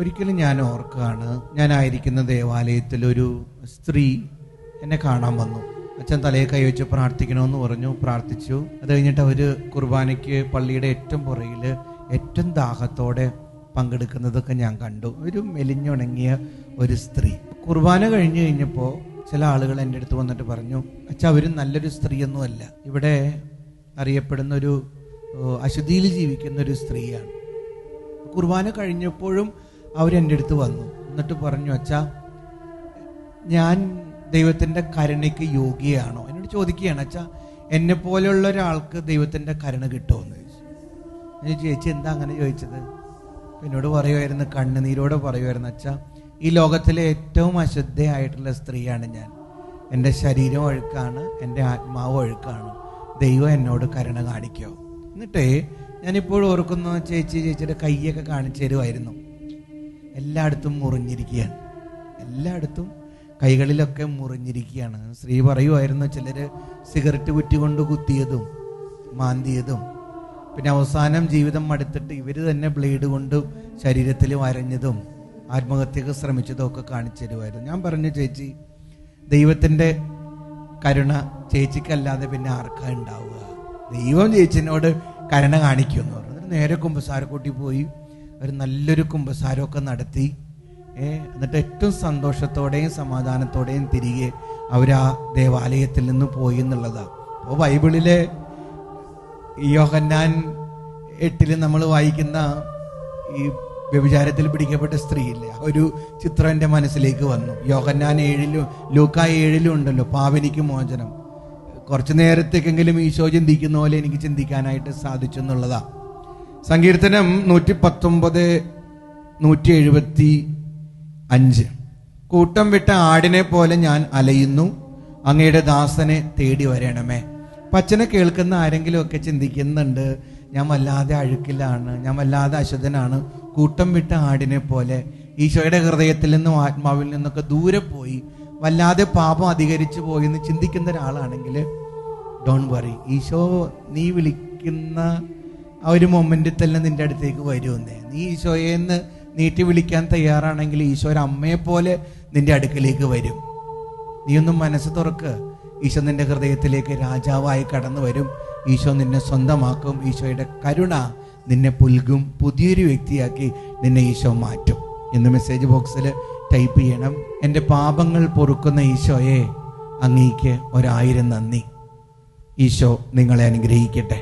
ഒരിക്കലും ഞാൻ ഓർക്കുകയാണ്, ഞാനായിരിക്കുന്ന ദേവാലയത്തിൽ ഒരു സ്ത്രീ എന്നെ കാണാൻ വന്നു. അച്ഛൻ തലയെ കൈവച്ച് പ്രാർത്ഥിക്കണമെന്ന് പറഞ്ഞു. പ്രാർത്ഥിച്ചു. അത് കഴിഞ്ഞിട്ട് അവർ കുർബാനയ്ക്ക് പള്ളിയുടെ ഏറ്റവും പുറകിൽ ഏറ്റവും ദാഹത്തോടെ പങ്കെടുക്കുന്നതൊക്കെ ഞാൻ കണ്ടു. ഒരു മെലിഞ്ഞുണങ്ങിയ ഒരു സ്ത്രീ. കുർബാന കഴിഞ്ഞ് കഴിഞ്ഞപ്പോൾ ചില ആളുകൾ എൻ്റെ അടുത്ത് വന്നിട്ട് പറഞ്ഞു, അച്ഛാ അവർ നല്ലൊരു സ്ത്രീയൊന്നുമല്ല, ഇവിടെ അറിയപ്പെടുന്ന ഒരു അശുദ്ധിയിൽ ജീവിക്കുന്ന ഒരു സ്ത്രീയാണ്. കുർബാന കഴിഞ്ഞപ്പോഴും അവരെൻ്റെ അടുത്ത് വന്നു. എന്നിട്ട് പറഞ്ഞു, അച്ഛാ ഞാൻ ദൈവത്തിൻ്റെ കരുണയ്ക്ക് യോഗ്യയാണോ? എന്നോട് ചോദിക്കുകയാണ്, അച്ഛാ എന്നെ പോലെയുള്ള ഒരാൾക്ക് ദൈവത്തിൻ്റെ കരുണ കിട്ടുമോയെന്ന് ചോദിച്ചു. ഞാൻ ചേച്ചി എന്താ അങ്ങനെ ചോദിച്ചത്? എന്നോട് പറയുമായിരുന്നു, കണ്ണുനീരോടെ പറയുമായിരുന്നു, അച്ഛാ ഈ ലോകത്തിലെ ഏറ്റവും അശുദ്ധയായിട്ടുള്ള സ്ത്രീയാണ് ഞാൻ. എൻ്റെ ശരീരം അഴുക്കാണ്, എൻ്റെ ആത്മാവ് അഴുക്കാണ്. ദൈവം എന്നോട് കരുണ കാണിക്കോ? എന്നിട്ട് ഞാനിപ്പോഴും ഓർക്കുന്നു, ചേച്ചിയുടെ കൈയൊക്കെ കാണിച്ചു തരുമായിരുന്നു. എല്ലായിടത്തും മുറിഞ്ഞിരിക്കുകയാണ്, എല്ലായിടത്തും കൈകളിലൊക്കെ മുറിഞ്ഞിരിക്കുകയാണ്. സ്ത്രീ പറയുമായിരുന്നു, ചിലർ സിഗരറ്റ് കുറ്റി കൊണ്ട് കുത്തിയതും മാന്തിയതും, പിന്നെ അവസാനം ജീവിതം മടുത്തിട്ട് ഇവർ തന്നെ ബ്ലേഡ് കൊണ്ട് ശരീരത്തിൽ വരഞ്ഞതും ആത്മഹത്യക്ക് ശ്രമിച്ചതും ഒക്കെ കാണിച്ചു തരുമായിരുന്നു. ഞാൻ പറഞ്ഞു, ചേച്ചി ദൈവത്തിൻ്റെ കരുണ ചേച്ചിക്കല്ലാതെ പിന്നെ ആർക്കാ ഉണ്ടാവുക? ദൈവം ചേച്ചിനോട് കരുണ കാണിക്കുമെന്ന് പറഞ്ഞു. നേരെ കുമ്പസാരക്കൂട്ടി പോയി ഒരു നല്ലൊരു കുമ്പസാരമൊക്കെ നടത്തി. എന്നിട്ട് ഏറ്റവും സന്തോഷത്തോടെയും സമാധാനത്തോടെയും തിരികെ അവരാ ദേവാലയത്തിൽ നിന്ന് പോയി എന്നുള്ളതാണ്. അപ്പോൾ ബൈബിളിലെ യോഹന്നാൻ 8 നമ്മൾ വായിക്കുന്ന ഈ വ്യഭിചാരത്തിൽ പിടിക്കപ്പെട്ട സ്ത്രീയില്ലേ, ആ ഒരു ചിത്രം എൻ്റെ മനസ്സിലേക്ക് വന്നു. യോഹന്നാൻ 7 ലൂക്കാ 7 ഉണ്ടല്ലോ, പാപിനിക്ക് മോചനം. കുറച്ചു നേരത്തേക്കെങ്കിലും ഈശോ ചിന്തിക്കുന്ന പോലെ എനിക്ക് ചിന്തിക്കാനായിട്ട് സാധിച്ചു എന്നുള്ളതാ. സങ്കീർത്തനം 119, 175. കൂട്ടം വിട്ട ആടിനെ പോലെ ഞാൻ അലയുന്നു, അങ്ങയുടെ ദാസനെ തേടി വരണമേ. പച്ചനെ കേൾക്കുന്ന ആരെങ്കിലും ഒക്കെ ചിന്തിക്കുന്നുണ്ട്, ഞാൻ വല്ലാതെ അഴുക്കിലാണ്, ഞാൻ വല്ലാതെ അശുദ്ധനാണ്, കൂട്ടം വിട്ട ആടിനെ പോലെ ഈശോയുടെ ഹൃദയത്തിൽ നിന്നും ആത്മാവിൽ നിന്നൊക്കെ ദൂരെ പോയി വല്ലാതെ പാപം അധികരിച്ചു പോയി എന്ന് ചിന്തിക്കുന്ന ഒരാളാണെങ്കിൽ ഡോണ്ട് വറി, ഈശോ നീ വിളിക്കുന്ന ആ ഒരു മൊമെന്റിൽ തന്നെ നിന്റെ അടുത്തേക്ക് വരുമെന്നേ. നീ ഈശോയെന്ന് നീട്ടി വിളിക്കാൻ തയ്യാറാണെങ്കിൽ ഈശോ ഒരു അമ്മയെ പോലെ നിന്റെ അടുക്കിലേക്ക് വരും. നീ ഒന്നും മനസ്സ് തുറക്ക്, ഈശോ നിന്റെ ഹൃദയത്തിലേക്ക് രാജാവായി കടന്നു വരും. ഈശോ നിന്നെ സ്വന്തമാക്കും. ഈശോയുടെ കരുണ നിന്നെ പുൽകും, പുതിയൊരു വ്യക്തിയാക്കി നിന്നെ ഈശോ മാറ്റും. ഇന്ന് മെസ്സേജ് ബോക്സിൽ ടൈപ്പ് ചെയ്യണം, എൻ്റെ പാപങ്ങൾ പൊറുക്കുന്ന ഈശോയെ അങ്ങേക്ക് 1000 നന്ദി. ഈശോ നിങ്ങളെ അനുഗ്രഹിക്കട്ടെ.